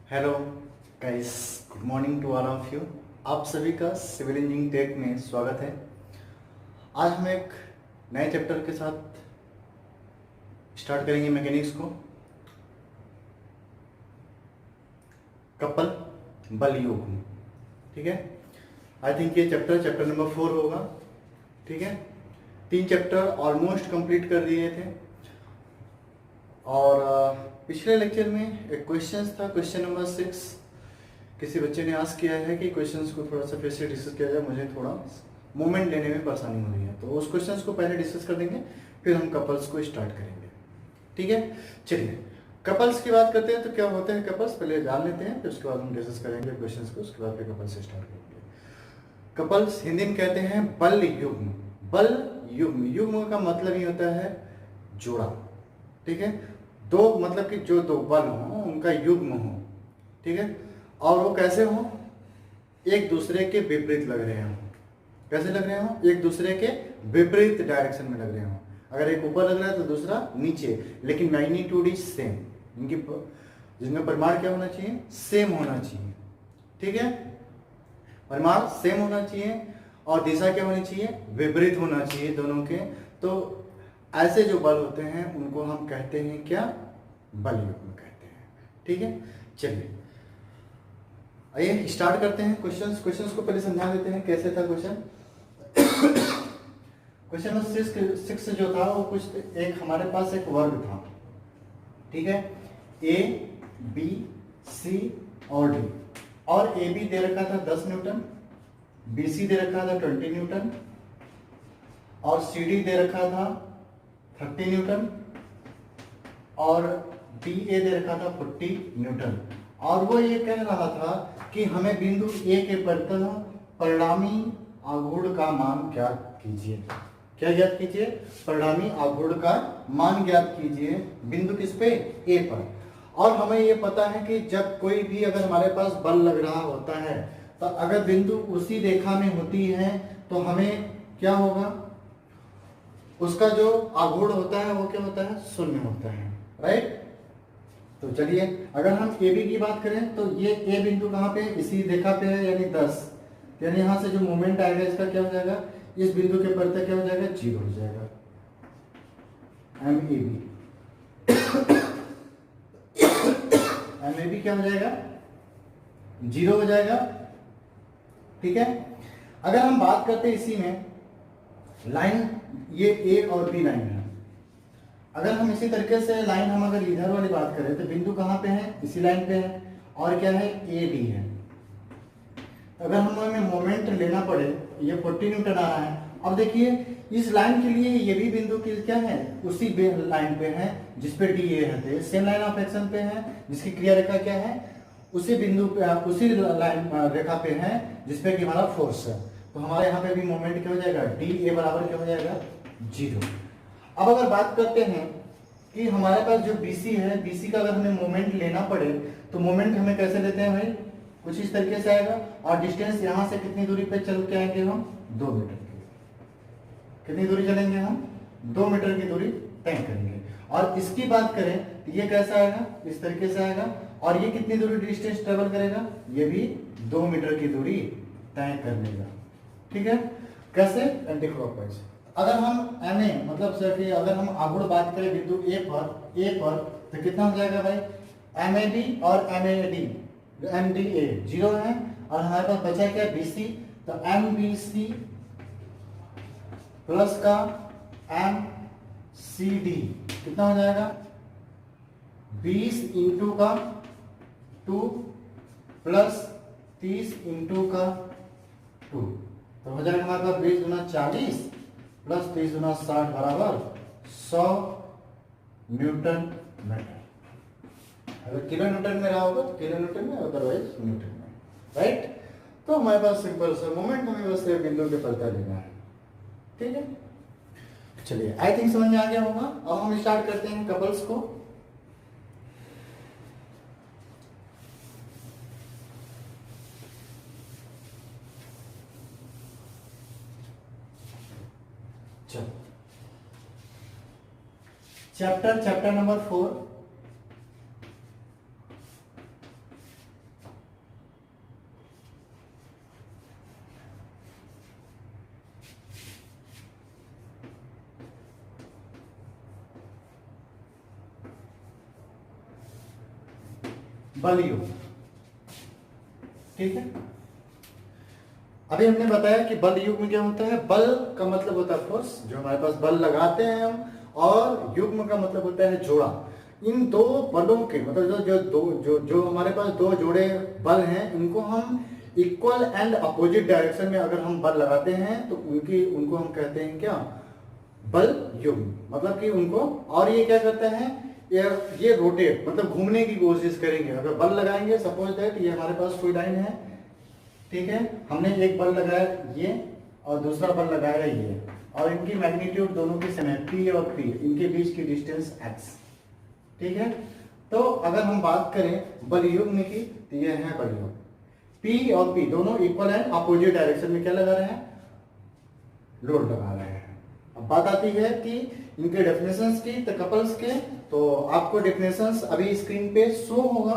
Hello guys, good morning to all of you. आप सभी का सिविल इंजीनियरिंग टेक में स्वागत है। आज हम एक नए चैप्टर के साथ स्टार्ट करेंगे मैकेनिक्स को। कपल बल युग्म, ठीक है। आई थिंक ये चैप्टर नंबर 4 होगा, ठीक है। 3 चैप्टर ऑलमोस्ट कंप्लीट कर दिए थे और पिछले लेक्चर में एक क्वेश्चन था, क्वेश्चन नंबर 6। किसी बच्चे ने आस्क किया है कि क्वेश्चंस को थोड़ा सा फिर से डिस्कस किया जाए, मुझे थोड़ा मोमेंट लेने में परेशानी हो रही है, तो उस क्वेश्चंस को पहले डिस्कस कर देंगे, फिर हम कपल्स को स्टार्ट करेंगे, ठीक है। चलिए कपल्स की बात करते हैं। तो क्या होते हैं कपल्स, पहले जान लेते हैं, फिर उसके बाद हम डिस्कस करेंगे क्वेश्चंस को, उसके बाद फिर कपल्स से स्टार्ट करेंगे। कपल्स हिंदी में कहते हैं बल युग्म। बल युग्म, युग्म का मतलब ही होता है जोड़ा, ठीक है। दो मतलब कि जो दो बल हो उनका युग्म हो, ठीक है। और वो कैसे हो, एक दूसरे के विपरीत लग रहे हो। कैसे लग रहे हो, एक दूसरे के विपरीत डायरेक्शन में लग रहे हो। अगर एक ऊपर लग रहा है तो दूसरा नीचे, लेकिन मैग्नीट्यूड इज सेम। इनकी जिनका परिमाण क्या होना चाहिए, सेम होना चाहिए, ठीक है। परिमाण सेम होना चाहिए और दिशा क्या होनी चाहिए, विपरीत होना चाहिए दोनों के। तो ऐसे जो बल होते हैं उनको हम कहते हैं क्या, बल युग्म कहते हैं, ठीक है। चलिए आइए स्टार्ट करते हैं क्वेश्चंस को पहले समझा देते हैं कैसे था क्वेश्चन। क्वेश्चन नंबर 6 जो था वो कुछ एक हमारे पास एक वर्ग था, ठीक है। ए बी सी और डी, और ए बी दे रखा था 10 न्यूटन, बी सी दे रखा था 20 न्यूटन और सी डी दे रखा था 30 न्यूटन और डी ए दे रखा था 40 न्यूटन। और वो ये कह रहा था कि हमें बिंदु ए के प्रत्यय परिणामी आघूर्ण का मान ज्ञात कीजिए। क्या ज्ञात कीजिए, परिणामी आघूर्ण का मान ज्ञात कीजिए बिंदु किस पे, ए पर। और हमें ये पता है कि जब कोई भी अगर हमारे पास बल लग रहा होता है तो अगर बिंदु उसी रेखा में होती है तो हमें क्या होगा, उसका जो आघूर्ण होता है वो क्या होता है, शून्य होता है, राइट। तो चलिए अगर हम ए बी की बात करें तो ये ए बिंदु कहाँ पे है, इसी रेखा पे है, यानी 10, यानी यहाँ से जो मोमेंट आएगा इसका क्या हो जाएगा, इस बिंदु के प्रत्यय क्या हो जाएगा, 0 हो जाएगा, M A B. M A B क्या हो जाएगा, 0 हो जाएगा, ठीक है। अगर हम बात करते हैं इसी में लाइन, ये ए और बी लाइन है। अगर हम इसी तरीके से लाइन हम अगर इधर वाली बात करें तो बिंदु कहाँ पे है, इसी लाइन पे है, और क्या है, ए डी है। अगर हमें मोमेंट लेना पड़े, ये 40 न्यूटन आ रहा है। अब देखिए इस लाइन के लिए ये भी बिंदु की क्या है, उसी लाइन पे है जिसपे डी ए है, सेम लाइन ऑफ एक्शन पे है, जिसकी क्रिया रेखा क्या है, उसी बिंदु पे, उसी लाइन रेखा पे है जिसपे कि हमारा फोर्स है। तो हमारे यहाँ पे भी मोमेंट क्या हो जाएगा, डी ए बराबर क्या हो जाएगा, 0। अब अगर बात करते हैं कि हमारे पास जो BC है, BC का अगर हमें मोमेंट लेना पड़े तो मोमेंट हमें कैसे लेते हैं भाई, कुछ इस तरीके से आएगा। और डिस्टेंस यहां से कितनी दूरी पे चल के आएंगे हम, 2 मीटर की। कितनी दूरी चलेंगे हम, 2 मीटर की दूरी तय करेंगे। और इसकी बात करें तो ये कैसा आएगा, इस तरीके से आएगा। और ये कितनी दूरी डिस्टेंस ट्रेवल करेगा, ये भी 2 मीटर की दूरी तय कर लेगा, ठीक है। कैसे, एंटी क्लॉकवाइज। अगर हम एम ए मतलब सर कि अगर हम आघूर्ण बात करें बिंदु ए पर तो कितना हो जाएगा भाई, एम ए बी और M A D, M D A 0 है, और हमारे पास बचा क्या, बी सी। तो एम बी सी प्लस का एम सी डी कितना हो जाएगा, 20 इंटू का 2 प्लस 30 इंटू का 2, तो हो जाएगा हमारे पास 20 गुना 40 प्लस 30 गुना 60 बराबर 100 न्यूटन मीटर। अगर किलो न्यूटन में रहा होगा तो किलो न्यूटन में, अदरवाइज न्यूटन में, राइट। तो हमारे पास सिंपल सा मोमेंट, हमें बस बिंदु के प्रत्यय लेना है, ठीक है। चलिए आई थिंक समझ में आ गया होगा। अब हम स्टार्ट करते हैं कपल्स को। चैप्टर नंबर 4, बल युग्म, ठीक है। अभी हमने बताया कि बल युग्म क्या होता है। बल का मतलब होता है फोर्स, जो हमारे पास बल लगाते हैं हम, और युग्म का मतलब होता है जोड़ा। इन दो बलों के मतलब जो हमारे पास दो जोड़े बल हैं, इनको हम इक्वल एंड अपोजिट डायरेक्शन में अगर हम बल लगाते हैं तो उनको हम कहते हैं क्या, बल युग्म। मतलब कि उनको, और ये क्या करता है, ये रोटेट मतलब घूमने की कोशिश करेंगे। अगर बल लगाएंगे, सपोज दैट ये हमारे पास कोई लाइन है, ठीक है, हमने एक बल लगाया ये और दूसरा बल लगाया ये, और इनकी मैग्नीट्यूड दोनों की सेम है, P और P, इनके बीच की डिस्टेंस x, ठीक है। तो अगर हम बात करें बल युग्म की, तो ये है बल युग्म। P और P दोनों इक्वल एंड अपोजिट डायरेक्शन में क्या लगा रहे हैं, लोड लगा रहे हैं। अब बात आती है कि इनके डेफिनेशंस की, तो कपल्स के, तो आपको डेफिनेशंस अभी स्क्रीन पे शो होगा,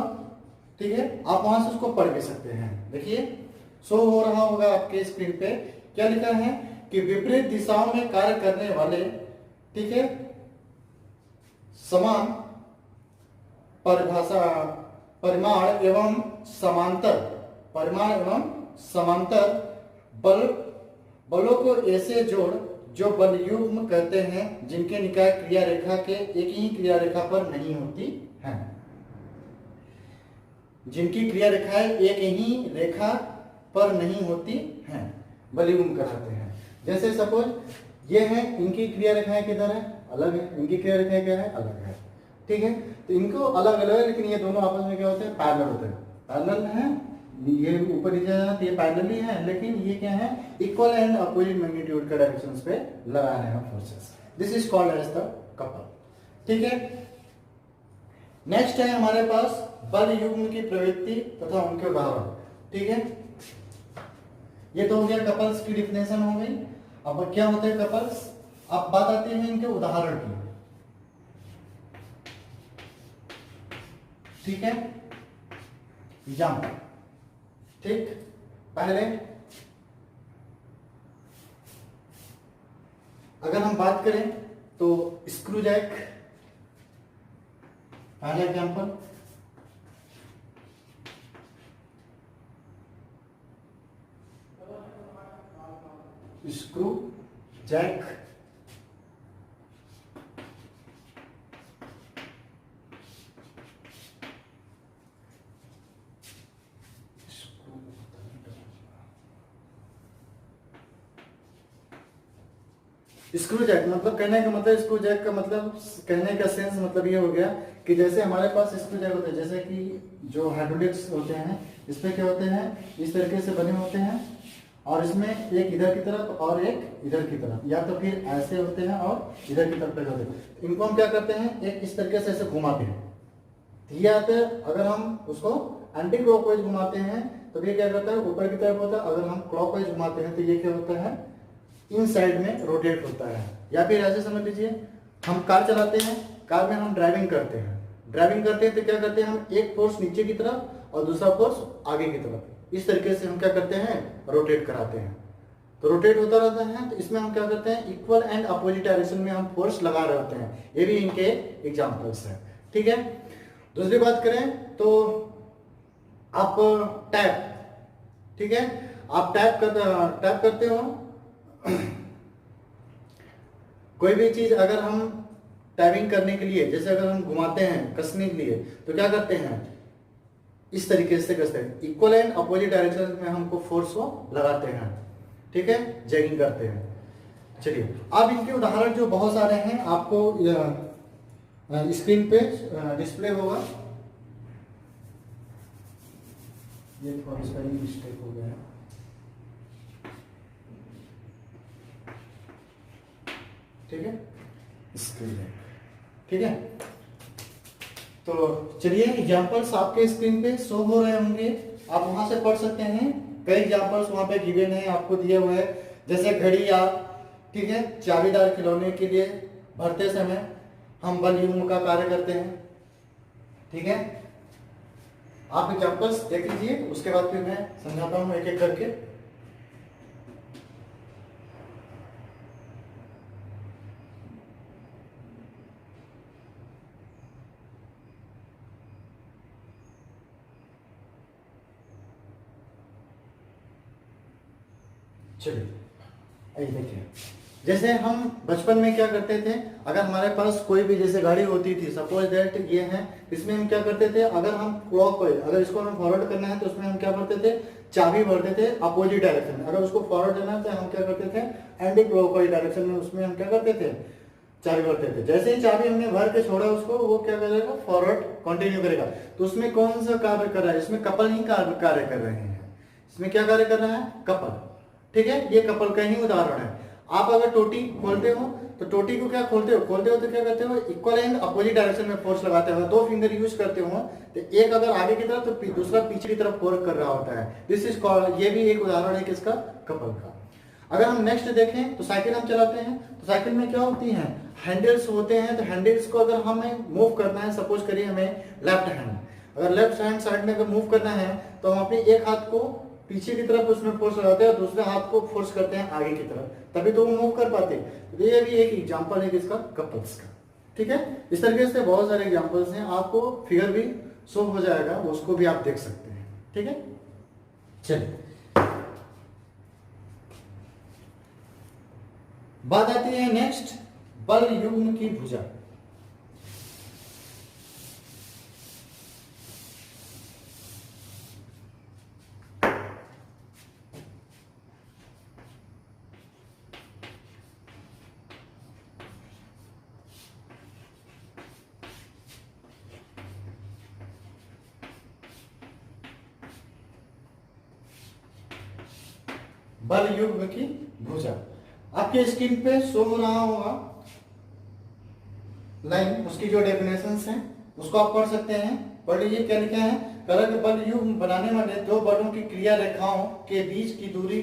ठीक है, आप वहां से उसको पढ़ भी सकते हैं। देखिए शो हो रहा होगा आपके स्क्रीन पे, क्या लिखा है कि विपरीत दिशाओं में कार्य करने वाले, ठीक है, समान परिभाषा परिमाण एवं समांतर बलों को ऐसे जोड़ जो बल युग्म कहते हैं, जिनके निकाय क्रिया रेखा के एक ही क्रिया रेखा पर नहीं होती है। जिनकी क्रिया रेखाएं एक ही रेखा पर नहीं होती हैं, बल युग्म कहलाते हैं। जैसे सपोज ये है, इनकी क्रिया रेखाएं किधर है, अलग है, इनकी क्रिया रेखाएं क्या है, अलग है, ठीक है। तो इनको अलग अलग है, लेकिन ये दोनों आपस में क्या होते हैं, पैरेलल होते हैं। पैरेलल है, ये ऊपर नीचे जाना तो ये पैरेलल ही है, लेकिन ये क्या है, इक्वल एंड अपोजिट मैग्नीट्यूड के डायरेक्शंस पे लगा रहे हैं forces. This is called as the couple, ठीक है। नेक्स्ट है हमारे पास बल युग्म की प्रवृत्ति तथा उनके उदाहरण, ठीक है। ये तो हो गया कपल्स की डिफिनेशन हो गई। अब क्या होते हैं कपल्स, अब बात आती है इनके उदाहरण की, ठीक है। एग्जाम्पल, ठीक, पहले अगर हम बात करें तो स्क्रू जैक, पहला example, screw jack, screw jack मतलब कहने का मतलब, स्क्रू जैक का मतलब कहने का सेंस मतलब ये हो गया कि जैसे हमारे पास स्क्रू जैक होते हैं, जैसे कि जो हाइड्रोलिक्स होते हैं, इसमें क्या होते हैं, इस तरीके से बने होते हैं, और इसमें एक इधर की तरफ और एक इधर की तरफ, या तो फिर ऐसे होते हैं और इधर की तरफ लगे होते हैं। इनको हम क्या करते हैं, एक इस तरीके से ऐसे घुमाते हैं, ये आते हैं। अगर हम उसको एंटी क्लॉकवाइज घुमाते हैं तो ये क्या करता है, ऊपर की तरफ होता है। अगर हम क्लॉकवाइज घुमाते हैं तो ये क्या होता है, इन साइड में रोटेट होता है। या फिर ऐसे समझ लीजिए, हम कार चलाते हैं, कार में हम ड्राइविंग करते हैं तो क्या करते हैं, हम एक फोर्स नीचे की तरफ और दूसरा फोर्स आगे की तरफ, इस तरीके से हम क्या करते हैं, रोटेट कराते हैं। तो रोटेट होता रहता है, तो इसमें हम क्या करते हैं, इक्वल एंड अपोजिट डायरेक्शन में हम फोर्स लगा रहे होते हैं। ये भी इनके एग्जांपल्स हैं, ठीक है। दूसरी बात करें तो आप टैप, ठीक है, आप टैप करते हो कोई भी चीज अगर हम टैपिंग करने के लिए, जैसे अगर हम घुमाते हैं कसने के लिए, तो क्या करते हैं, इस तरीके से कसते हैं, इक्वल एंड अपोजिट डायरेक्शन में हमको फोर्स को लगाते हैं, ठीक है, जैगिंग करते हैं। चलिए अब इनके उदाहरण जो बहुत सारे हैं, आपको स्क्रीन पे डिस्प्ले होगा। ये थोड़ा स्पेलिंग मिस्टेक हो गया है, ठीक है, स्क्रीन है, ठीक है। तो चलिए एग्जांपल्स आपके स्क्रीन पे शो हो रहे होंगे, आप वहां से पढ़ सकते हैं। कई एग्जांपल्स वहां पे गिवन है, आपको दिए हुए हैं, जैसे घड़ी या, ठीक है, चाबीदार खिलौने के लिए भरते समय हम बल युग्म का कार्य करते हैं, ठीक है। आप एग्जांपल्स देख लीजिए, उसके बाद फिर मैं समझाता हूँ एक एक करके। चलिए ये देखिए, जैसे हम बचपन में क्या करते थे, अगर हमारे पास कोई भी जैसे गाड़ी होती थी, सपोज दैट ये है, इसमें हम क्या करते थे, अगर हम क्लॉकवाइज, अगर इसको हम फॉरवर्ड करना है तो उसमें हम क्या करते थे, चाबी भरते थे अपोजिट डायरेक्शन में। अगर उसको फॉरवर्ड करना है तो हम क्या करते थे, एंटी क्लॉकवाइज डायरेक्शन में, उसमें हम क्या करते थे, चाबी भरते थे। जैसे ही चाबी हमने भर के छोड़ा उसको, वो क्या करेगा, फॉरवर्ड कंटिन्यू करेगा। तो उसमें कौन सा कार्य कर रहा है, इसमें कपल ही कार्य कर रहे हैं। इसमें क्या कार्य कर रहा है, कपल। ठीक है, ये कपल का ही उदाहरण है। आप अगर टोटी खोलते हो तो टोटी को क्या खोलते हो तो क्या करते हो, इक्वल एंड अपोजिट डायरेक्शन में फोर्स लगाते हो, दो फिंगर यूज करते हो, तो एक अगर आगे की तरफ तो दूसरा पीछे की तरफ फोर्स कर रहा होता है। दिस इज कॉल्ड, ये भी एक उदाहरण है किसका, कपल का। अगर हम नेक्स्ट देखें तो साइकिल हम चलाते हैं, तो साइकिल में क्या होती है, हैंडल्स होते हैं। तो हैंडल्स को अगर हमें मूव करना है, सपोज करिए हमें लेफ्ट हैंड, अगर लेफ्ट हैंड साइड में अगर मूव करना है तो हम अपने एक हाथ को पीछे की तरफ उसमें फोर्स लगाते हैं और दूसरे हाथ को फोर्स करते हैं आगे की तरफ, तभी तो वो मूव कर पाते हैं। तो ये भी एक एग्जांपल है किसका, कपल्स का। ठीक है, इस तरीके से बहुत सारे एग्जांपल्स हैं, आपको फिगर भी शो हो जाएगा, उसको भी आप देख सकते हैं। ठीक है, चलिए बात आती है नेक्स्ट, बल युग्म की भुजा। बल युग्म की भुजा आपके स्क्रीन पे शो हो रहा होगा लाइन, उसकी जो डेफिनेशंस हैं उसको आप पढ़ सकते हैं। पढ़ लीजिए क्या लिखा है, कलर बल युग्म बनाने वाले दो बलों की क्रिया रेखाओं के बीच की दूरी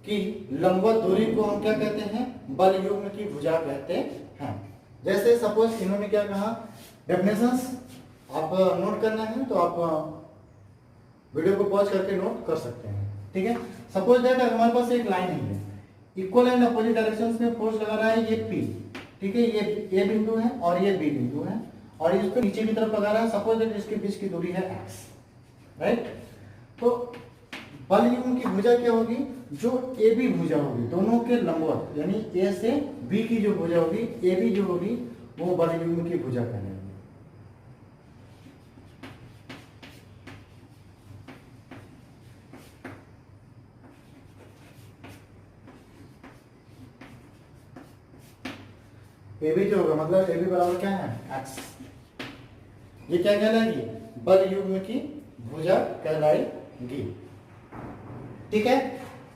की लंबवत दूरी को हम क्या कहते हैं, बल युग्म की भुजा कहते हैं। जैसे सपोज इन्होंने क्या कहा, डेफिनेशंस आप नोट करना है तो आप वीडियो को पॉज करके नोट कर सकते हैं। ठीक है, सपोज दैट हमारे पास एक लाइन है, इक्वल एंड अपोजिट डायरेक्शंस में फोर्स लगा रहा है ये P। ठीक है, ये A बिंदु है और ये B बिंदु है, और इसको नीचे की तरफ लगा रहा है, सपोज दैट इसके बीच की दूरी है x, राइट। तो बल युग्म की भुजा क्या होगी, जो AB भुजा होगी दोनों के लंबवत, यानी A से B की जो भुजा होगी, AB जो होगी, वो बल युग्म की भुजा कहलाएगी। ए बी जो होगा, मतलब ए बी बराबर क्या है, एक्स। ये क्या कहलाएगी, बल युग्म की भुजा कहलाएगी। ठीक है,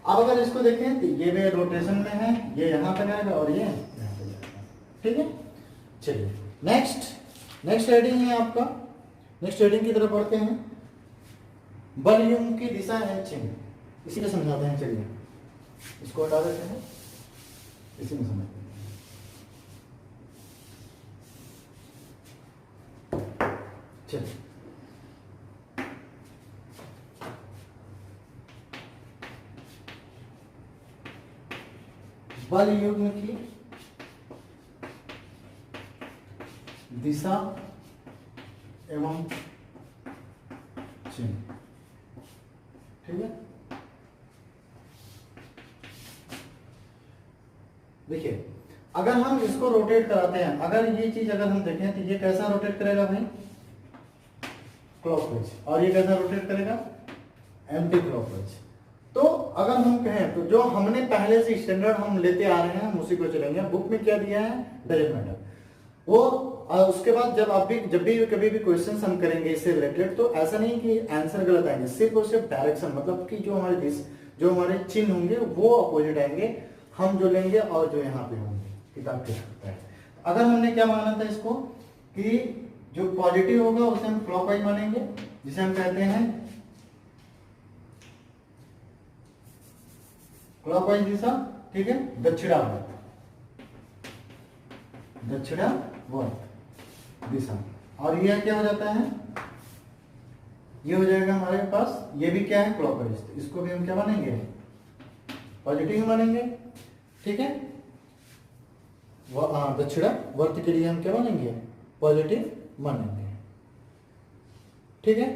अब अगर इसको देखें तो ये भी रोटेशन में है, ये यहां पर आएगा और ये यहां पर जाएगा। ठीक है, चलिए नेक्स्ट हेडिंग है आपका, नेक्स्ट हेडिंग की तरफ बढ़ते हैं। बल युग्म की दिशा है चिन्ह, इसी को समझाते हैं। चलिए इसको हटा देते हैं, इसी में समझते हैं। चलिए बल युग्म की दिशा एवं चिन्ह। ठीक है, देखिए अगर हम इसको रोटेट कराते हैं, अगर ये चीज अगर हम देखें तो ये कैसा रोटेट करेगा भाई, क्लॉकवाइज, और ये कैसा रोटेट करेगा, एंटी क्लॉकवाइज। तो अगर हम कहें तो जो हमने पहले से स्टैंडर्ड हम लेते आ रहे हैं हम उसी को चलेंगे। बुक में क्या दिया है, डजंट मैटर वो। उसके बाद जब भी कभी भी क्वेश्चंस हम करेंगे इससे रिलेटेड, तो ऐसा नहीं कि आंसर गलत आएंगे, सिर्फ और सिर्फ डायरेक्शन, मतलब कि जो हमारे चिन्ह होंगे वो अपोजिट आएंगे, हम जो लेंगे और जो यहाँ पे होंगे किताब के सकता है। अगर हमने क्या माना था इसको, कि जो पॉजिटिव होगा उसे हम क्लॉकवाइज मानेंगे, जिसे हम कहते हैं क्लॉकवाइज दिशा। ठीक है, दक्षिणावर्त दिशा। और यह क्या हो जाता है, ये हो जाएगा हमारे पास, ये भी क्या है, क्लॉकवाइज। इसको भी हम क्या मानेंगे, पॉजिटिव मानेंगे। ठीक है, दक्षिणावर्त के लिए हम क्या मानेंगे, पॉजिटिव मानेंगे। ठीक है,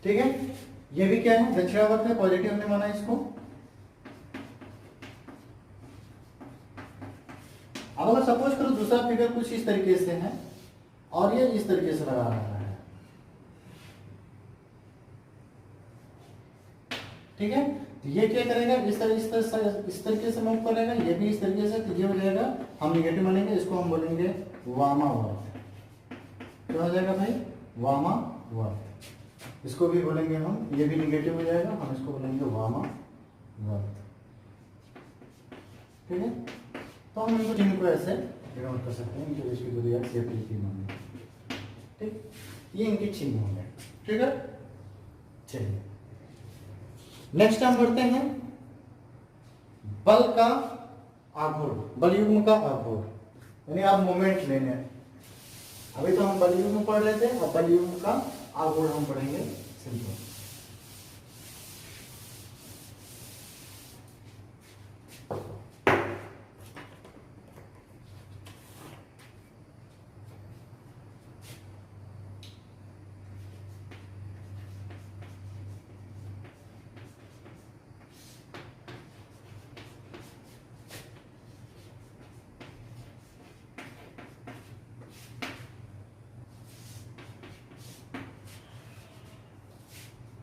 ठीक है, ये भी क्या है, दक्षिणावर्त है, पॉजिटिव हमने माना इसको। अब अगर सपोज करो दूसरा फिगर कुछ इस तरीके से है और ये इस तरीके से लगा रहा है, ठीक है, तो ये क्या करेगा, इस तरीके से मूव करेगा, ये भी इस तरीके से, तो ये हो जाएगा, हम निगेटिव मानेंगे, इसको हम बोलेंगे वामावर्त। क्या हो जाएगा भाई, वामावर्त। इसको भी बोलेंगे हम, ये भी निगेटिव हो जाएगा, हम इसको बोलेंगे वामावर्त। ठीक है, तो हम इनको चिन्ह को ऐसे डिनोट कर सकते हैं, इनके बीच की दूरी x या p की मान। ठीक, ये इनके चिन्ह होंगे। ठीक है, चलिए नेक्स्ट हम बढ़ते हैं बल का आघूर्ण, बल युग्म का आघूर्ण, यानी आप मोमेंट लेने हैं। अभी तो हम बल युग्म पढ़ रहे थे, और बल युग्म का आघूर्ण हम पढ़ेंगे सिंपल।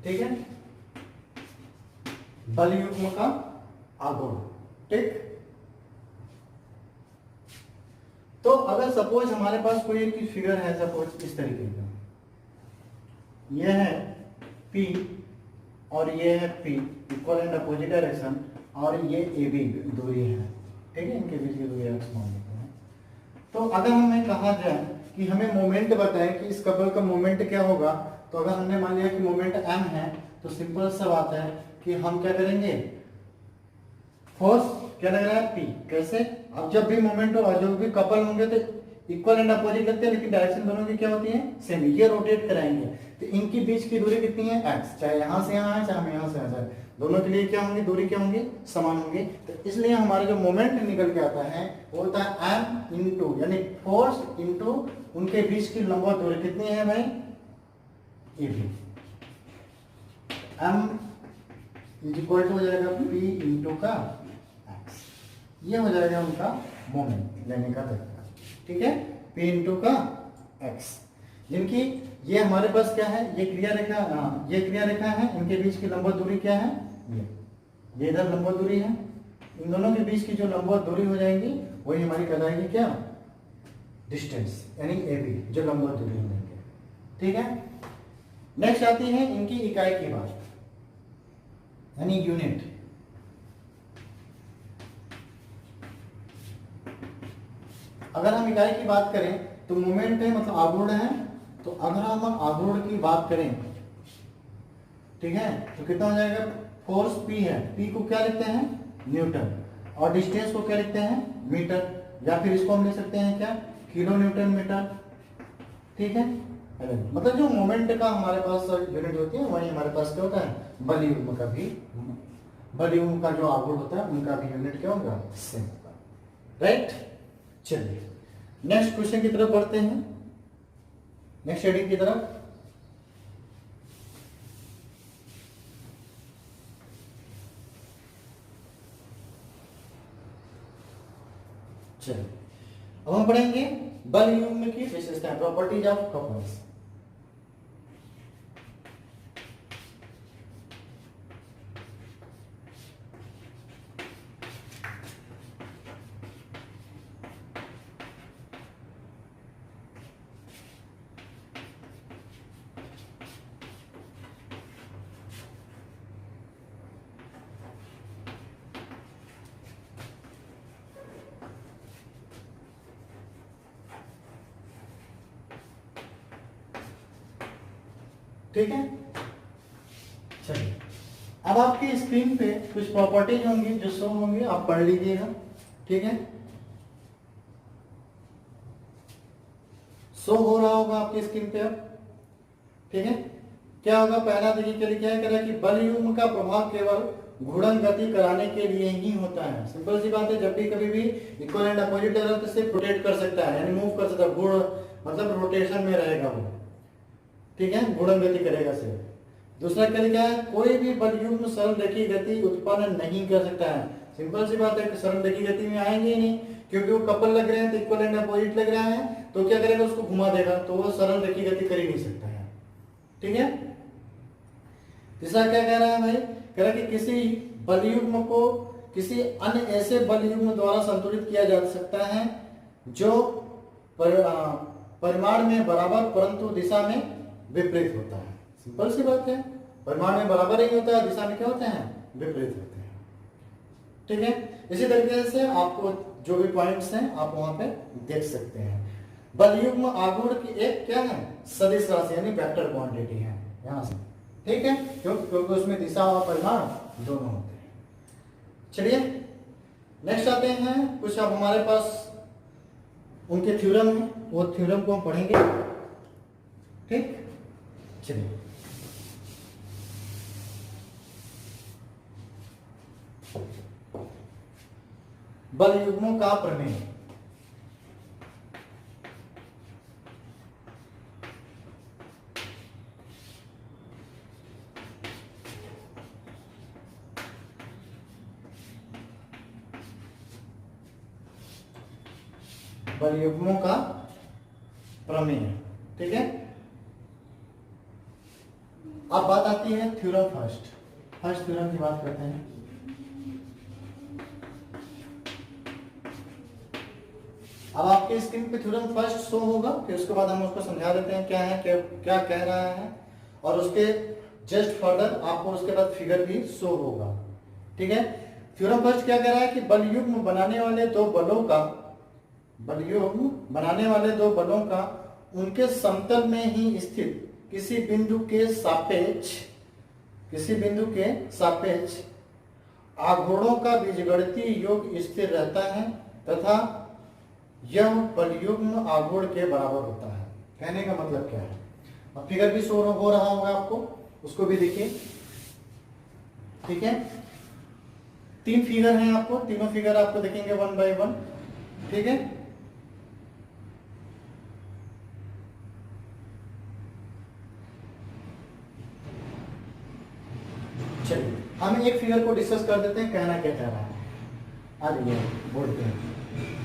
ठीक है, बल युग्म का आघूर्ण। ठीक, तो अगर सपोज हमारे पास कोई एक फिगर है, सपोज इस तरीके का, ये है P और ये है P, equal and opposite direction, और ये AB दूरी है। ठीक है, इनके बीच की दूरी x मान लेते हैं। तो अगर हमें कहा जाए कि हमें मोमेंट बताएं कि इस कपल का मोमेंट क्या होगा, तो अगर हमने मान लिया कि मोमेंट m है, तो सिंपल सा बात है कि हम क्या करेंगे, फोर्स क्या लग रहा है P। कैसे, अब जब भी मोमेंट हो, जो भी कपल होंगे तो इक्वल एंड अपोजिट लगते हैं, लेकिन डायरेक्शन दोनों की क्या होती है, सेम। ये रोटेट कराएंगे, तो इनकी बीच की दूरी कितनी है, x। चाहे यहां से यहां है, चाहे हम यहां से यहां जाए, दोनों के लिए क्या होंगी, दूरी क्या होंगी, समान होंगी। तो इसलिए हमारा जो मोमेंट निकल के आता है वो होता है m इंटू, यानी फोर्स इंटू उनके बीच की लंबवत दूरी कितनी है भाई, AB। m is equal to हो जाएगा P इंटू का x, ये हो जाएगा उनका मोमेंट लेने का तरीका। ठीक है, P इंटू का x, जिनकी ये हमारे पास क्या है, ये क्रिया रेखा, ये क्रिया रेखा है, इनके बीच की लंबवत दूरी क्या है, ये इधर लंबवत दूरी है, इन दोनों के बीच की जो लंबवत दूरी हो जाएगी वही हमारी कहलाएगी क्या, डिस्टेंस, यानी AB, जो लंबवत दूरी हो जाएगी। ठीक है, नेक्स्ट आती है इनकी इकाई की बात, यानी यूनिट। अगर हम इकाई की बात करें तो मोमेंट है, मतलब आघूर्ण है, तो अगर हम आघूर्ण की बात करें, ठीक है, तो कितना हो जाएगा, फोर्स P है, P को क्या लिखते हैं, न्यूटन, और डिस्टेंस को क्या लिखते हैं, मीटर, या फिर इसको हम लिख सकते हैं क्या, किलो न्यूटन मीटर। ठीक है, मतलब जो मोमेंट का हमारे पास यूनिट होती है, वही हमारे पास क्या होता है, बल युग्म का भी, बल युग्म का जो आघूर्ण होता है उनका भी यूनिट क्या होगा, सेम होगा। राइट, चलिए नेक्स्ट क्वेश्चन की तरफ बढ़ते हैं, नेक्स्ट हेडिंग की तरफ। चलिए अब हम पढ़ेंगे बल युग्म की विशेषताएं, प्रॉपर्टीज ऑफ कपल्स। ठीक है, चलिए अब आपकी स्क्रीन पे कुछ प्रॉपर्टीज होंगी जो शो होंगी, आप पढ़ लीजिएगा। ठीक है, शो हो रहा होगा आपकी स्क्रीन पे अब। ठीक है, क्या होगा, पहला देखिए क्या कह रहा है कि बल युग्म का प्रभाव केवल घूर्णन गति कराने के लिए ही होता है। सिंपल सी बात है, जब भी कभी भी इक्वल एंड अपोजिट डायरेक्शन से सिर्फ रोटेट कर सकता है, यानी मूव कर सकता है, घूर्ण मतलब रोटेशन में रहेगा वो। ठीक है, घूर्णन गति करेगा सिर्फ। दूसरा क्या है, कोई भी बल युग्म सरल रेखीय गति उत्पन्न नहीं कर सकता है। सिंपल सी बात है कि सरल रेखीय गति में आएंगे ही नहीं, क्योंकि वो कपल लग रहे हैं तो इक्वल एंड अपोजिट लग रहा है, तो क्या करेगा, उसको घुमा देगा, तो वो सरल रेखीय गति कर ही नहीं सकता है। ठीक है। तीसरा क्या कह रहा है भाई, कह रहा है कि किसी बल युग्म को किसी अन्य ऐसे बल युग्म द्वारा संतुलित किया जा सकता है जो परिमाण में बराबर परंतु दिशा में विपरीत होता है। सिंपल सी बात है, परिमाण में बराबर ही होता है, दिशा में क्या होते हैं, विपरीत होते हैं। ठीक है। इसी तरीके से आपको जो भी पॉइंट्स हैं आप वहां पे देख सकते हैं। बल युग्म आघूर्ण की एक क्या है, सदिश राशि यानी वेक्टर क्वांटिटी है यहां से। ठीक है, क्योंकि उसमें दिशा और परिमाण दोनों होते हैं। चलिए नेक्स्ट आते हैं, कुछ अब हमारे पास उनके थ्योरम है, वो थ्योरम को हम पढ़ेंगे। ठीक, चलिए बल युग्मों का प्रमेय। बल युग्मों का प्रमेय। ठीक है। अब बात आती है थ्योरम फर्स्ट थ्योरम की बात करते हैं। अब आपके स्क्रीन पे थ्योरम फर्स्ट शो होगा, फिर उसके बाद हम उसको समझा देते हैं क्या है, क्या कह रहा है, और उसके जस्ट फर्दर आपको उसके बाद फिगर भी शो होगा। ठीक है। थ्योरम फर्स्ट क्या कह रहा है कि बल युग्म बनाने वाले दो बलों का उनके समतल में ही स्थित किसी बिंदु के सापेक्ष आघूर्णों का बीजगणितीय योग स्थिर रहता है तथा यह बल युग्म आघूर्ण के बराबर होता है। कहने का मतलब क्या है, अब फिगर भी शो हो रहा होगा आपको, उसको भी देखिए। ठीक है। 3 फिगर हैं आपको, तीनों फिगर आपको देखेंगे 1 बाय 1। ठीक है। चलिए हम एक फिगर को डिस्कस कर देते हैं, कहना क्या चाह रहा है। आ जाइए बोर्ड पे,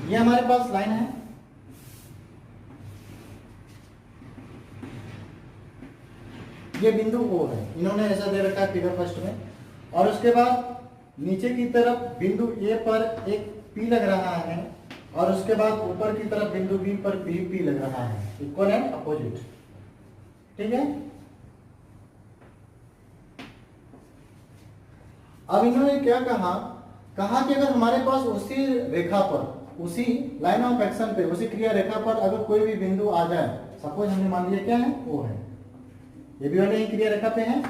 ये हमारे पास लाइन है, ये बिंदु O है, इन्होंने ऐसा दे रखा है फिगर फर्स्ट में, और उसके बाद नीचे की तरफ बिंदु A पर एक P लग रहा है, और उसके बाद ऊपर की तरफ बिंदु B पर P लग रहा है, इक्वल एंड अपोजिट। ठीक है। अब इन्होंने क्या कहा कि अगर हमारे पास उसी रेखा पर, उसी लाइन ऑफ एक्शन पे, उसी क्रिया रेखा पर अगर कोई भी बिंदु आ जाए, सपोज हमने मान लिया क्या है, वो है, ये भी वाले क्रिया रेखा पे है,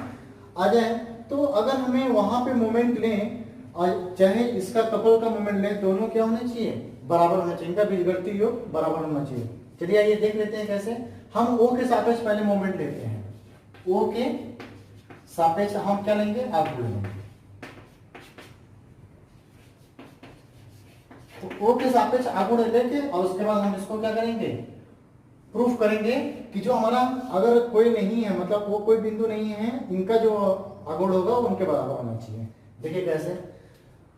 आ जाए, तो अगर हमें वहां पे मोमेंट लें और चाहे इसका कपल का मोमेंट लें, दोनों क्या होने चाहिए, बराबर होना चाहिए, इनका बीजगणितीय योग बराबर होना चाहिए। चलिए आइए देख लेते हैं कैसे। हम O के सापेक्ष पहले मोमेंट लेते हैं, O के सापेक्ष हम क्या लेंगे, आघूर्ण लेंगे। तो O के सापेक्ष आघूर्ण लेके और उसके बाद हम इसको क्या करेंगे, प्रूफ करेंगे कि जो हमारा अगर कोई नहीं है, मतलब वो कोई बिंदु नहीं है, इनका जो आघूर्ण होगा उनके बराबर होना चाहिए। देखिए कैसे,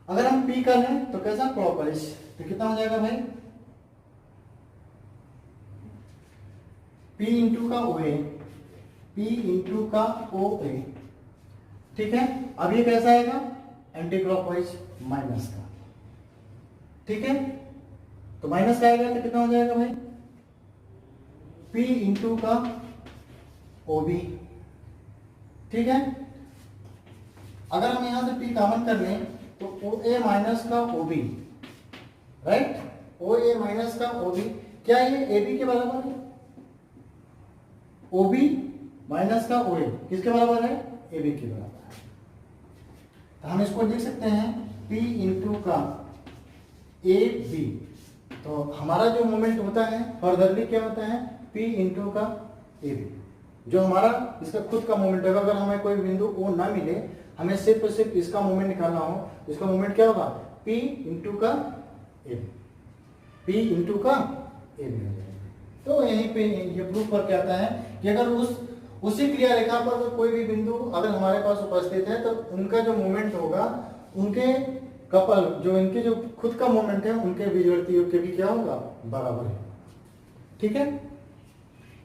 अगर हम P का लें तो कैसा, क्लॉकवाइज, तो कितना हो जाएगा भाई, P इंटू का OA, P इंटू का OA। ठीक है। अब ये कैसा आएगा, एंटी क्लॉकवाइज, माइनस का। ठीक है। तो माइनस का आएगा तो कितना हो जाएगा भाई, P इंटू का OB। ठीक है। अगर हम यहां से P कॉमन कर लें तो OA माइनस का OB, राइट, OA माइनस का OB, क्या ये AB के बराबर है, OB माइनस का OA किसके बराबर है, AB के बराबर है। तो हम इसको लिख सकते हैं P इंटू का AB। तो हमारा जो मोमेंट होता है फर्दरली क्या होता है, P इंटू का AB, जो हमारा इसका खुद का मोमेंट होगा। अगर हमें कोई बिंदु O ना मिले, हमें सिर्फ और सिर्फ इसका मोमेंट निकालना हो, इसका मोमेंट क्या होगा, P इंटू का AB, P इंटू का AB। तो यहीं पे ये प्रूफ करके आता है कि अगर उस उसी क्रिया रेखा पर कोई भी बिंदु अगर हमारे पास उपस्थित है तो उनका जो मूवमेंट होगा, उनके कपल जो इनके जो खुद का मूवमेंट है उनके बीजगणितीय योग के भी क्या होगा, बराबर है। ठीक है,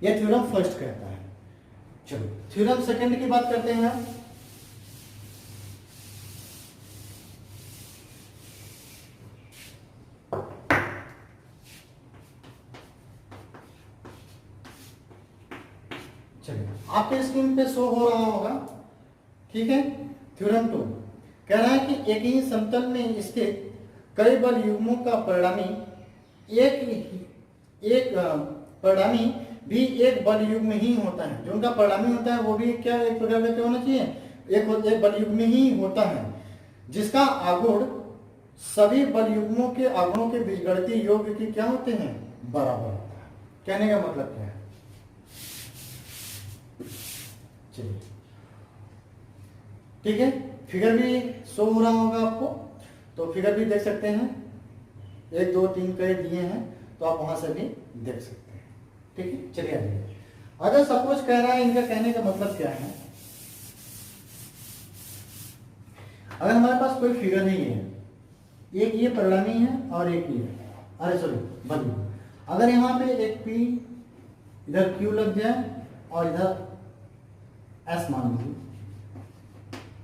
यह थ्योरम फर्स्ट कहता है। चलो थ्योरम सेकंड की बात करते हैं। चलिए आपके स्क्रीन पे शो हो रहा होगा। ठीक है, थ्योरम 2 कह रहा है कि एक ही समतल में स्थित कई बल युग्मों का परिणामी एक परिणामी भी एक बल युग्म ही होता है। जो उनका परिणामी होता है वो भी क्या एक प्रकार का क्या होना चाहिए, एक बल युग्म ही होता है, जिसका आगुण सभी बल युग्मों के आगुणों के बीजगणितीय योग के क्या होते हैं, बराबर होता है। कहने का मतलब क्या है, चलिए ठीक है, फिगर भी शो हो रहा होगा आपको, तो फिगर भी देख सकते हैं, 1 2 3 कई दिए हैं तो आप वहां से भी देख सकते हैं। ठीक है, चलिए आइए। अगर सपोज कह रहा है, इनका कहने का मतलब क्या है, अगर हमारे पास कोई फिगर नहीं है, एक ये परिणामी है और एक ये, अरे सॉरी बल, अगर यहाँ पे एक P इधर Q लग जाए और इधर S मान लीजिए,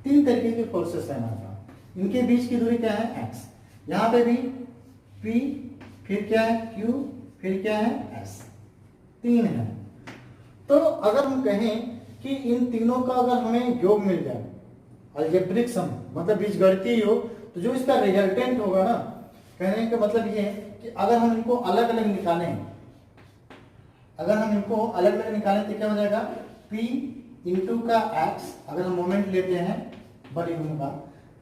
3 तरीके के फोर्सेस है हमारे पास, इनके बीच की दूरी क्या है, x, यहाँ पे भी P, फिर क्या है Q, फिर क्या है S, 3 है। तो अगर हम कहें कि इन तीनों का अगर हमें योग मिल जाए, अलजेब्रिक सम मतलब बीजगणितीय योग, तो जो इसका रिजल्टेंट होगा ना, कहने का मतलब ये है कि अगर हम इनको अलग अलग निकालें, अगर हम इनको अलग अलग निकालें तो क्या हो जाएगा, P इंटू का x, अगर हम मोमेंट लेते हैं बल युग्म का,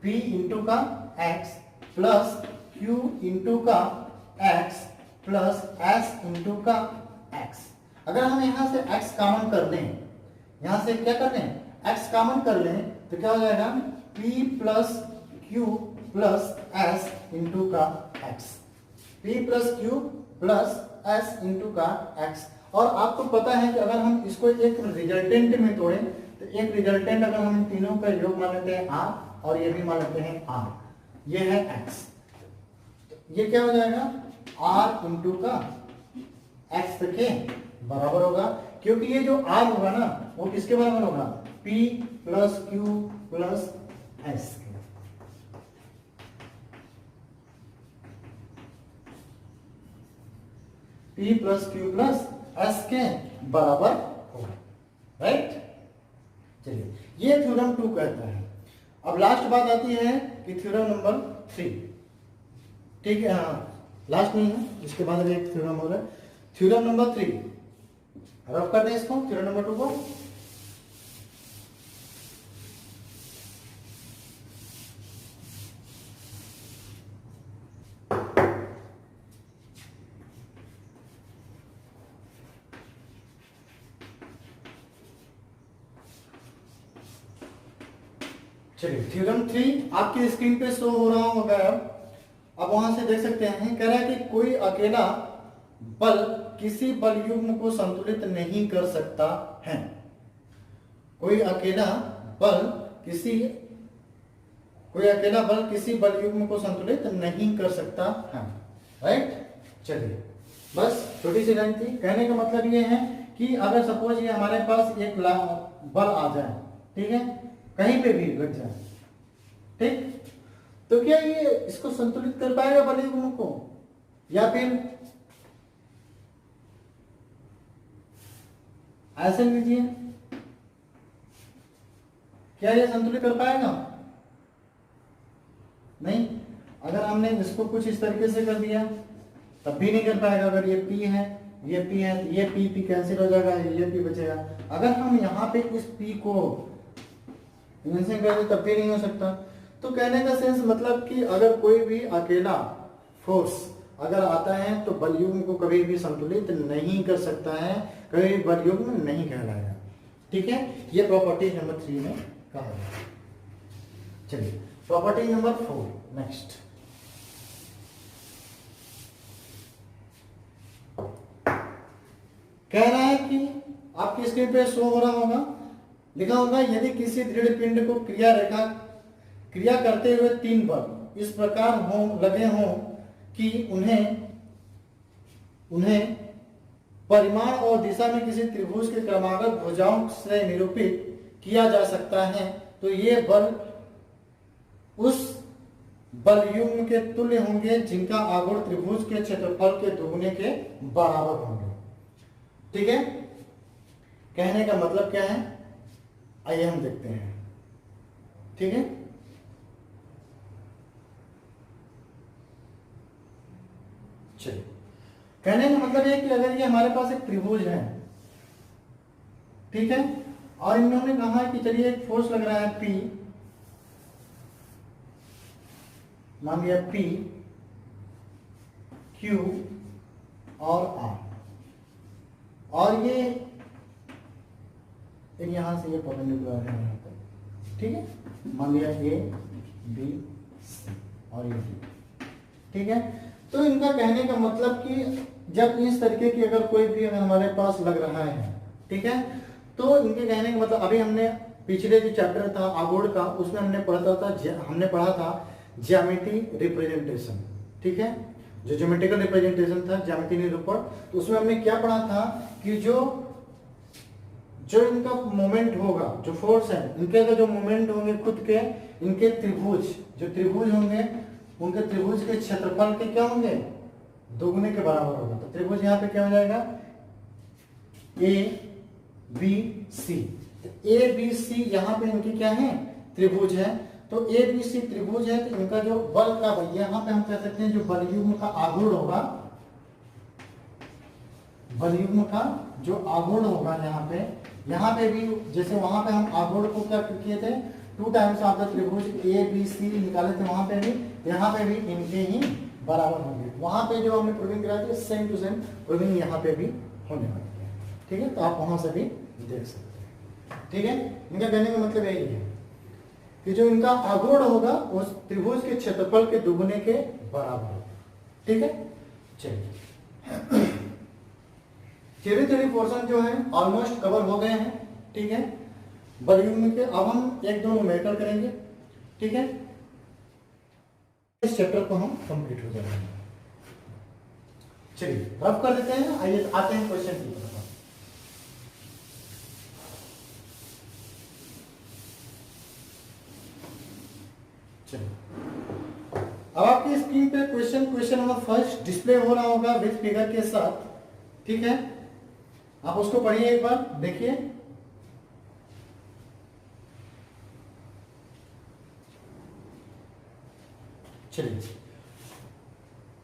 P इंटू का x प्लस Q इंटू का x प्लस S इंटू का x। अगर हम यहाँ से x कॉमन कर लें, यहाँ से क्या कर लें, x कॉमन कर लें, तो क्या हो जाएगा, P plus Q plus S into का x, P plus Q plus S into का x। और आपको पता है कि अगर हम इसको एक रिजल्टेंट में तोड़ें, तो एक रिजल्टेंट अगर हम इन तीनों का योग मान लेते हैं r और ये भी मान लेते हैं r, ये है x, तो ये क्या हो जाएगा, r इंटू का x के बराबर होगा, क्योंकि ये जो r होगा ना वो किसके बराबर होगा, p plus Q plus S के। P plus Q plus S के बराबर होगा, राइट। चलिए ये थ्योरम 2 कहता है। अब लास्ट बात आती है कि थ्योरम नंबर 3, ठीक है, लास्ट नहीं है, इसके बाद अभी एक थ्योरम हो रहा है, थ्योरम नंबर 3, रफ कर दें इसको, थ्योरम नंबर 2 को। चलिए थ्योरम 3 आपकी स्क्रीन पे शो हो रहा होगा, अब वहां से देख सकते हैं, कह रहा है कि कोई अकेला बल किसी बल युग्म को संतुलित नहीं कर सकता है, कोई अकेला बल किसी बल युग्म को संतुलित नहीं कर सकता है, राइट। चलिए बस छोटी सी लाइन थी, कहने का मतलब ये है कि अगर सपोज ये हमारे पास एक बल आ जाए, ठीक है, कहीं पे भी लग जाए, ठीक, तो क्या ये इसको संतुलित कर पाएगा बल युग्म को, या फिर ऐसे लीजिए, क्या ये संतुलित कर पाएगा, नहीं। अगर हमने इसको कुछ इस तरीके से कर दिया तब भी नहीं कर पाएगा। अगर ये P है, ये P है, तो ये P कैंसिल हो जाएगा, ये P बचेगा। अगर हम यहाँ पे इस P को इमेंशन कर दे तब भी नहीं हो सकता। तो कहने का सेंस मतलब कि अगर कोई भी अकेला फोर्स अगर आता है तो बल युग्म को कभी भी संतुलित नहीं कर सकता है, कभी बल युग्म नहीं कहलाएगा, ठीक है। ये प्रॉपर्टी नंबर 3 में कहा है। चलिए प्रॉपर्टी नंबर 4 नेक्स्ट। कह रहा है कि आपकी आपकी स्क्रीन पे शो हो रहा होगा, लिखा होगा यदि किसी दृढ़ पिंड को क्रिया करते हुए 3 बल इस प्रकार लगे हों कि उन्हें परिमाण और दिशा में किसी त्रिभुज के क्रमागत भुजाओं से निरूपित किया जा सकता है, तो ये बल उस बल युग्म के तुल्य होंगे जिनका आघूर्ण त्रिभुज के क्षेत्रफल के दुगने के बराबर होंगे। ठीक है, कहने का मतलब क्या है, आइए हम देखते हैं। ठीक है, चलिए, कहने का मतलब है कि अगर ये हमारे पास एक त्रिभुज है, ठीक है, और इन्होंने कहा कि चलिए एक फोर्स लग रहा है P, मान लिया P, Q और R, और ये एक यहां से ये परपेंडिकुलर है यहाँ पर, ठीक है, मान लिया A, B, C और ये D, ठीक है। तो इनका कहने का मतलब कि जब इस तरीके की अगर कोई भी अगर हमारे पास लग रहा है, ठीक है, तो इनके कहने का मतलब अभी हमने पिछले जो चैप्टर था आघूर्ण का, उसमें हमने पढ़ा था ज्यामिति रिप्रेजेंटेशन, ठीक है, जो ज्योमेट्रिकल रिप्रेजेंटेशन था, ज्यामिति निरूपण। तो उसमें हमने क्या पढ़ा था कि जो इनका मोमेंट होगा, जो फोर्स है, इनके जो मोमेंट होंगे खुद के, इनके त्रिभुज होंगे, उनके त्रिभुज के क्षेत्रफल के क्या होंगे, दोगुने के बराबर होगा। तो त्रिभुज यहाँ पे क्या हो जाएगा, ए बी सी, ए बी सी यहाँ पे इनकी क्या है, त्रिभुज है। तो ए बी सी त्रिभुज है, तो इनका जो बल का यहाँ पे हम कह सकते हैं जो बल युग्म का आघूर्ण होगा, बल युग्म का जो आघूर्ण होगा यहाँ पे भी जैसे वहां पे हम आघूर्ण को क्या किए थे, 2 टाइम्स ऑफ द त्रिभुज ए बी सी निकाले थे, वहां पे भी यहाँ पे भी इनके ही बराबर होंगे। वहां पे जो हमने प्रूविंग कराई थी सेम टू सेम प्रूविंग यहाँ पे भी होने वाली है, ठीक है। तो आप वहां से भी देख सकते हैं, ठीक है। इनका कहने का मतलब यही है कि जो इनका आघूर्ण होगा उस त्रिभुज के क्षेत्रफल के दुगने के बराबर होगा, ठीक है। चलिए, थ्योरी पोर्शन जो है ऑलमोस्ट कवर हो गए हैं, ठीक है, बल युग्म के। अब हम 1-2 न्यूमेरिकल करेंगे, ठीक है। इस चैप्टर को हम कंप्लीट हो जाएंगे। चलिए रफ कर देते हैं, आइए आते हैं क्वेश्चन की तरफ। चलिए, अब आपकी स्क्रीन पे क्वेश्चन नंबर फर्स्ट डिस्प्ले हो रहा होगा विद फिगर के साथ, ठीक है। आप उसको पढ़िए एक बार, देखिए। चलिए,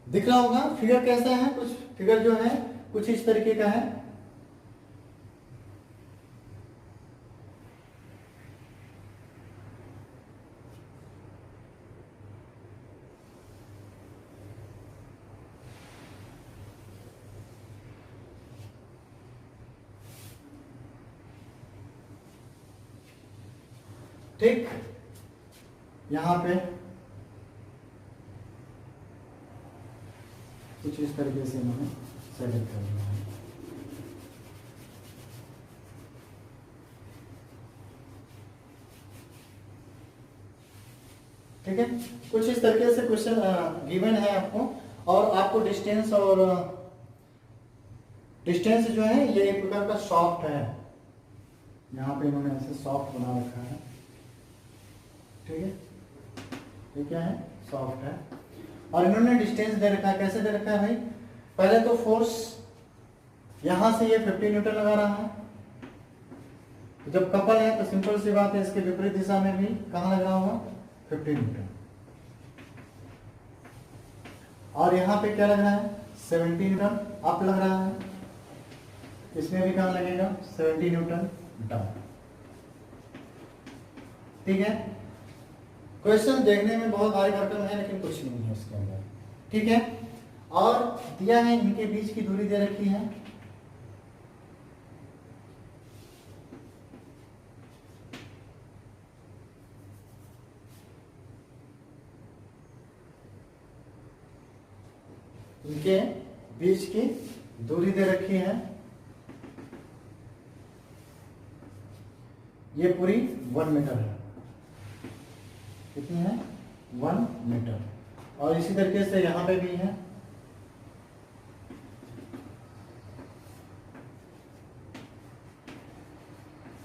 दिख रहा होगा फिगर कैसा है, कुछ फिगर जो है कुछ इस तरीके का है। ठीक, यहां पे कुछ इस तरीके से इन्होंने सेलेक्ट कर लिया है, ठीक है। कुछ इस तरीके से क्वेश्चन गिवन है आपको, और आपको डिस्टेंस जो है ये एक प्रकार का सॉफ्ट है, यहाँ पे इन्होंने ऐसे सॉफ्ट बना रखा है, ठीक है। ये क्या है, सॉफ्ट है, और इन्होंने डिस्टेंस दे रखा है। कैसे दे रखा है भाई, पहले तो फोर्स यहां से ये 50 न्यूटन लगा रहा है, तो जब कपल है तो सिंपल सी बात है इसके विपरीत दिशा में भी कहां लग रहा होगा, 50 न्यूटन। और यहाँ पे क्या लग रहा है, 70 न्यूटन अप लग रहा है, इसमें भी कहां लगेगा, 70 न्यूटन डाउन, ठीक है। क्वेश्चन देखने में बहुत भारी भरकम है, लेकिन कुछ नहीं है उसके अंदर, ठीक है। और दिया है इनके बीच की दूरी दे रखी है, इनके बीच की दूरी दे रखी है, ये पूरी 1 मीटर है। कितनी है? 1 मीटर। और इसी तरीके से यहां पे भी है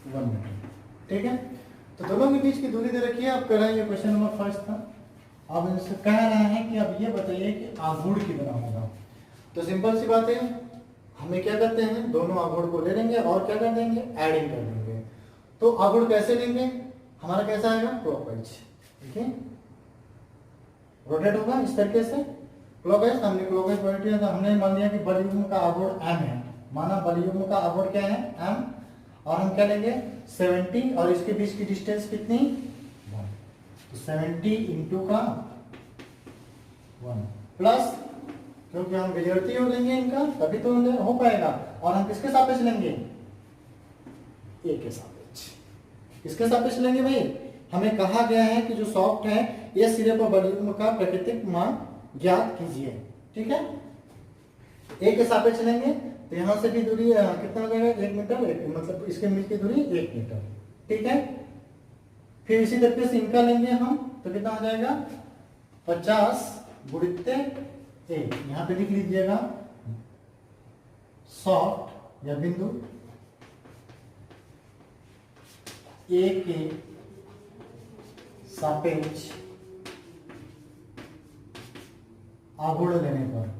1 मीटर। ठीक है, तो दोनों के बीच की दूरी दे रखी है। अब कर रहे हैं, ये क्वेश्चन नंबर फर्स्ट था। अब इनसे कह रहे हैं कि अब ये बताइए कि आघूर्ण कितना होगा। तो सिंपल सी बात है, हमें क्या करते हैं, दोनों आघूर्ण को ले लेंगे और क्या कर देंगे, एडिंग कर देंगे। तो आघूर्ण कैसे लेंगे, हमारा कैसा आएगा, क्लॉकवाइज। ठीक है, रोटेट होगा इस तरीके से क्लॉकवाइज। हमने क्लॉकवाइज पलट दिया, तो हमने मान लिया कि बल युग्म का आघूर्ण m है। माना बल युग्म का आघूर्ण क्या है, m। और हम क्या लेंगे 70, और इसके बीच की डिस्टेंस कितनी, 1। तो 70 इंटू का 1 प्लस, क्योंकि हम विजयती हो लेंगे इनका तभी तो हो पाएगा। और हम किसके सापेक्ष लेंगे, ए के सापेक्ष। किसके सापेक्ष लेंगे भाई, हमें कहा गया है कि जो सॉफ्ट है ये सिरे पर बल युग्म का प्राकृतिक मान ज्ञात कीजिए। ठीक है, ए के सापेक्ष लेंगे, तो यहां से भी दूरी कितना हो जाएगा, 1 मीटर। मतलब इसके बीच की दूरी 1 मीटर। ठीक है, फिर इसी तरीके से इनका लेंगे हम, तो कितना हो जाएगा, 50 गुणित ए। यहां पे लिख लीजिएगा सॉफ्ट या बिंदु ए के सापेक्ष आघूर्ण लेने पर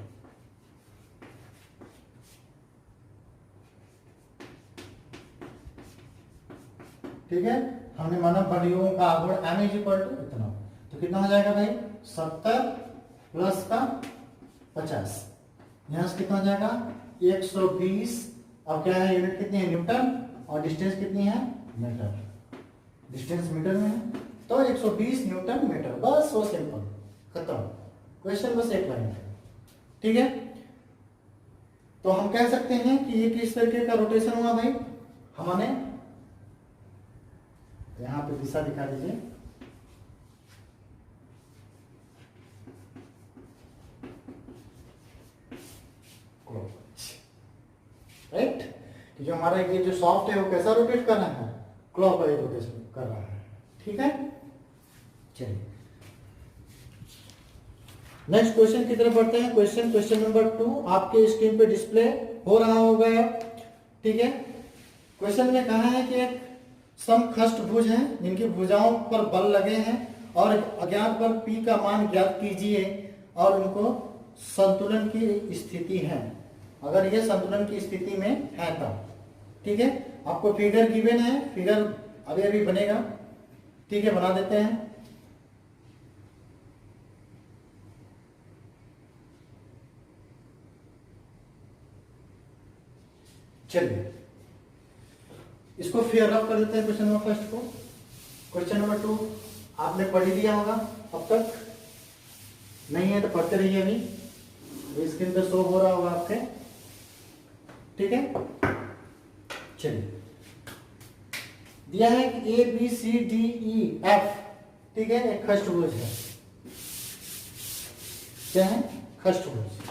ठीक है, हमने माना बलियों का आघूर्ण m इज इक्वल टू इतना। तो कितना हो जाएगा भाई, 70 प्लस का 50, यहां से कितना हो जाएगा 120। और क्या है, यूनिट कितनी है, न्यूटन। और डिस्टेंस कितनी है, मीटर। डिस्टेंस मीटर में है, तो 120 न्यूटन मीटर। बस वो सिंपल, खत्म क्वेश्चन, बस एक लाइन है। ठीक है, तो हम कह सकते हैं कि ये किस तरीके का रोटेशन हुआ भाई, हमने यहां पे दिशा दिखा दीजिए। राइट, जो हमारा ये जो सॉफ्ट है वो कैसा रोटेट कर रहा है, क्लॉकवाइज रोटेशन कर रहा है। ठीक है, चलिए नेक्स्ट क्वेश्चन की तरफ बढ़ते हैं। क्वेश्चन नंबर 2 आपके स्क्रीन पे डिस्प्ले हो रहा होगा। ठीक है, क्वेश्चन में कहा है कि एक समखष्टभुज है जिनकी भुजाओं पर बल लगे हैं और अज्ञात पर P का मान ज्ञात कीजिए और उनको संतुलन की स्थिति है। अगर ये संतुलन की स्थिति में है तब। ठीक है, आपको फिगर गिवन है, फिगर अभी अभी बनेगा। ठीक है, बना देते हैं। चलिए इसको फेयर अप कर देते हैं क्वेश्चन नंबर फर्स्ट को। क्वेश्चन नंबर 2 आपने पढ़ ही लिया होगा अब तक, नहीं है तो पढ़ते रहिए। अभी स्क्रीन पे शो हो रहा होगा आपके। ठीक है, चलिए दिया है कि A B C D E F. ठीक है, एक खष्टभुज है। क्या है, खष्टभुज।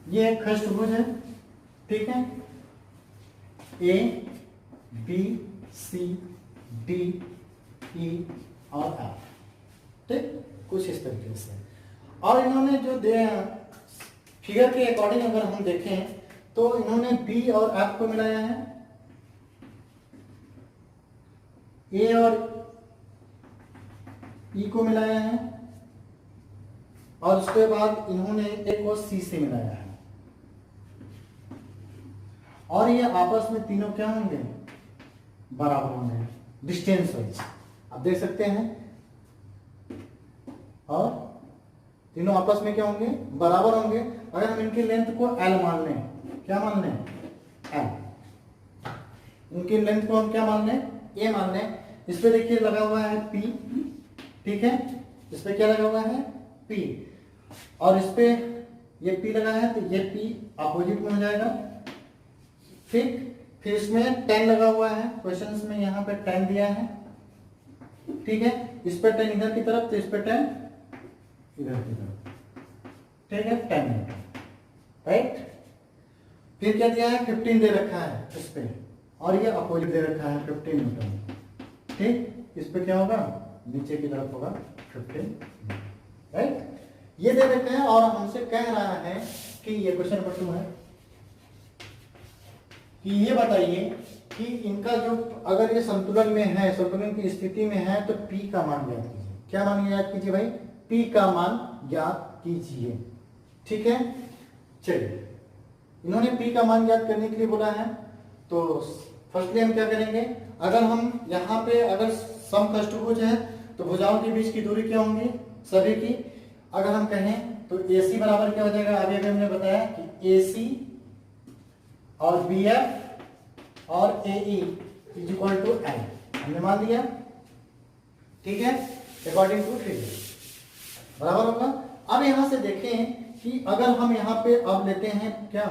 ये एक खष्टभुज है। ठीक है, ए बी सी डी ई और एफ। ठीक, कुछ इस तरीके से। और इन्होंने जो दे फिगर के अकॉर्डिंग अगर हम देखें तो इन्होंने बी और एफ को मिलाया है, ए और ई को मिलाया है, और उसके बाद इन्होंने एक और सी से मिलाया है। और ये आपस में तीनों क्या होंगे, बराबर होंगे डिस्टेंस वाइज, आप देख सकते हैं। और तीनों आपस में क्या होंगे, बराबर होंगे। अगर हम इनकी लेंथ को L मान लें, क्या मान लें, L। इनकी लेंथ को हम क्या मान लें, A मान लें। इस पे देखिए लगा हुआ है P। ठीक है, इस पे क्या लगा हुआ है, P। और इस पे ये P लगा है तो ये P अपोजिट में हो जाएगा, ठीक। फिर इसमें 10 लगा हुआ है, क्वेश्चंस में यहाँ पे 10 दिया है, ठीक है। इस पे 10 इधर की तरफ तो इस पे 10 इधर की तरफ, ठीक है, 10 न्यूटन, राइट। फिर क्या दिया है, 15 दे रखा है इस पे, और ये अपोजिट दे रखा है 15 न्यूटन, ठीक। इस पे क्या होगा, नीचे की तरफ होगा 15, राइट। ये दे रखा है और हमसे कह रहा है कि ये क्वेश्चन नंबर 2 है कि ये बताइए कि इनका जो अगर ये संतुलन में है, संतुलन की स्थिति में है, तो P का मान ज्ञात कीजिए। क्या मान ज्ञात कीजिए भाई, P का मान ज्ञात कीजिए, ठीक है। चलिए, इन्होंने P का मान ज्ञात करने के लिए बोला है, तो फर्स्टली हम क्या करेंगे, अगर हम यहाँ पे अगर समकष्टभुज है तो भुजाओं के बीच की दूरी क्या होंगी सभी की, अगर हम कहें तो AC बराबर क्या हो जाएगा, अभी अभी हमने बताया कि AC और BF और AE is equal to L, हमने मान लिया, ठीक है, अकॉर्डिंग टू फिगर, बराबर होगा। अब यहां से देखें कि अगर हम यहां पे अब लेते हैं क्या,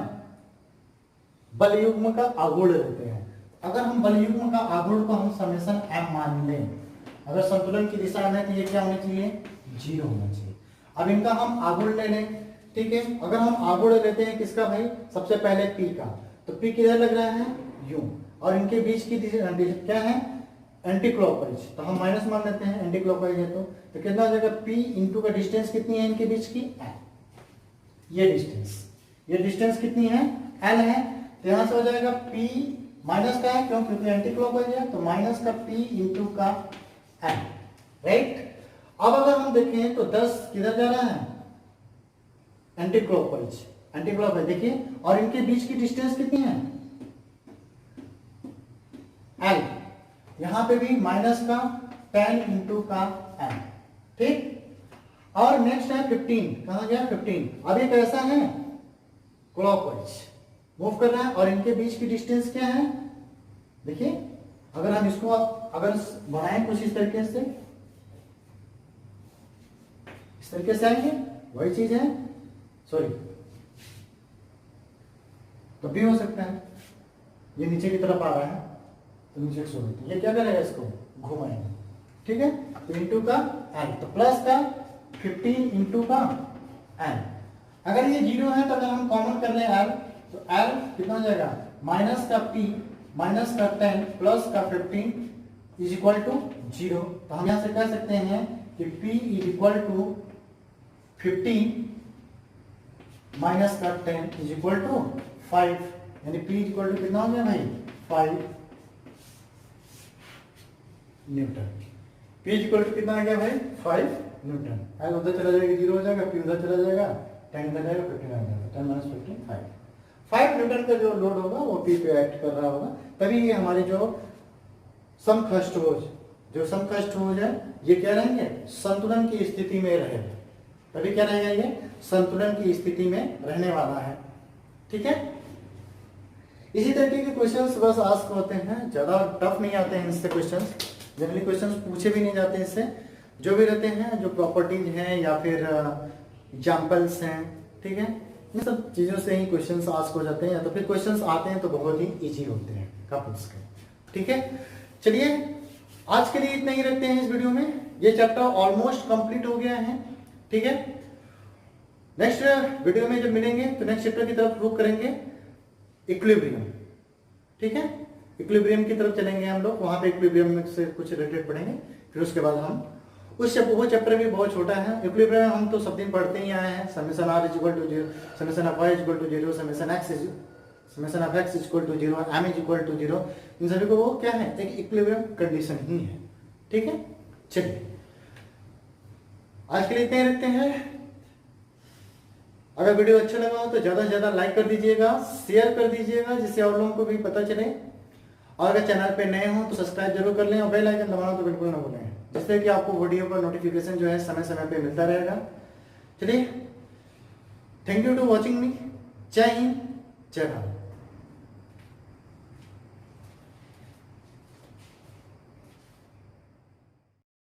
बल युग्म का आघूर्ण लेते हैं। अगर हम बल युग्म का आघूर्ण को हम समेशन m मान लें, अगर संतुलन की दिशा में तो ये क्या होना चाहिए, 0 होना चाहिए। अब इनका हम आघूर्ण ले लें, ठीक है। अगर हम आघूर्ण लेते हैं किसका भाई, सबसे पहले P का, तो P किधर लग रहा है, यूं, और इनके बीच की क्या है, एंटी क्लॉकवाइज, तो हम माइनस मान लेते हैं, एंटी क्लॉकवाइज है तो कितना हो जाएगा, P इंटू का डिस्टेंस कितनी है इनके बीच की, L, ये डिस्टेंस कितनी है, L है, तो यहां से हो जाएगा P माइनस का है, क्यों, क्योंकि एंटी क्लॉकवाइज है, तो माइनस का P इंटू का L, राइट। अब अगर हम देखें तो 10 किधर जा रहा है, एंटी क्लॉकवाइज देखिए, और इनके बीच की डिस्टेंस कितनी है, L, यहां पे भी माइनस का 10 इंटू का L, ठीक। और नेक्स्ट है 15, कहां गया 15, अब ये कैसा है, क्लॉकवाइज मूव कर रहा है, और इनके बीच की डिस्टेंस क्या है, देखिए, अगर हम इसको अगर बनाएं कुछ इस तरीके से, इस तरीके से आएंगे, वही चीज है, सॉरी, तो भी हो सकता है, ये नीचे की तरफ आ रहा है तो नीचे से होती है, ये क्या करेगा, इसको घुमाएंगे, ठीक है। तो इंटू का L, तो प्लस का 15 इंटू का L, अगर ये 0 है तो अगर हम कॉमन कर लें L, तो L कितना हो जाएगा, माइनस का P माइनस का 10 प्लस का 15 इज इक्वल टू 0। तो हम यहां से कह सकते हैं कि P is equal to 15 minus का 10 इज इक्वल टू 5, यानी P इज इक्वल टू कितना हो गया भाई, 5 newton. P is equal to कितना आ गया भाई, 5 न्यूटन। L उधर चला जाएगा 0 हो जाएगा, P उधर चला जाएगा 10 इधर जाएगा 15 आ जाएगा, 10 माइनस 15 5 न्यूटन का जो लोड होगा वो P पे एक्ट कर रहा होगा, तभी ये हमारे जो समकष्टभुज है ये क्या रहेंगे, संतुलन की स्थिति में रहेगा, तभी क्या रहेगा, ये संतुलन की स्थिति में रहने वाला है, ठीक है। इसी तरीके के क्वेश्चंस बस आस्क होते हैं, ज्यादा टफ नहीं आते हैं इससे क्वेश्चंस, जनरली क्वेश्चंस पूछे भी नहीं जाते इससे, जो भी रहते हैं जो प्रॉपर्टीज हैं या फिर एग्जांपल्स हैं, ठीक है, इन सब चीजों से ही क्वेश्चंस आस्क हो जाते हैं, या तो फिर क्वेश्चंस आते हैं तो बहुत ही इजी होते हैं कपल्स के, ठीक है। चलिए आज के लिए इतना ही रखते हैं इस वीडियो में, ये चैप्टर ऑलमोस्ट कंप्लीट हो गया है, ठीक है। नेक्स्ट वीडियो में जब मिलेंगे तो नेक्स्ट चैप्टर की तरफ रुख करेंगे, इक्विलिब्रियम, ठीक है, इक्विलिब्रियम की तरफ चलेंगे हम लोग, वहां पे इक्विलिब्रियम से कुछ रिलेटेड पढ़ेंगे, फिर उसके बाद हम वो चैप्टर भी बहुत छोटा है, इक्विलिब्रियम हम तो सब दिन पढ़ते ही आए हैं, summation r is equal to 0, summation of y is equal to 0, summation of x is equal to 0, m is equal to 0, इन सभी को वो क्या है, एक इक्विलिब्रियम कंडीशन ही है, ठीक है। चलिए आज के लिए इतना ही रखते हैं, अगर वीडियो अच्छा लगा हो तो ज्यादा से ज्यादा लाइक कर दीजिएगा, शेयर कर दीजिएगा, जिससे और लोगों को भी पता चले, और अगर चैनल पे नए हो तो सब्सक्राइब जरूर कर लें और बेल आइकन दबाना तो बिल्कुल ना भूलें, जिससे कि आपको वीडियो का नोटिफिकेशन जो है समय समय पे मिलता रहेगा। चलिए, thank you to watching me, जय हिंद, जय भारत।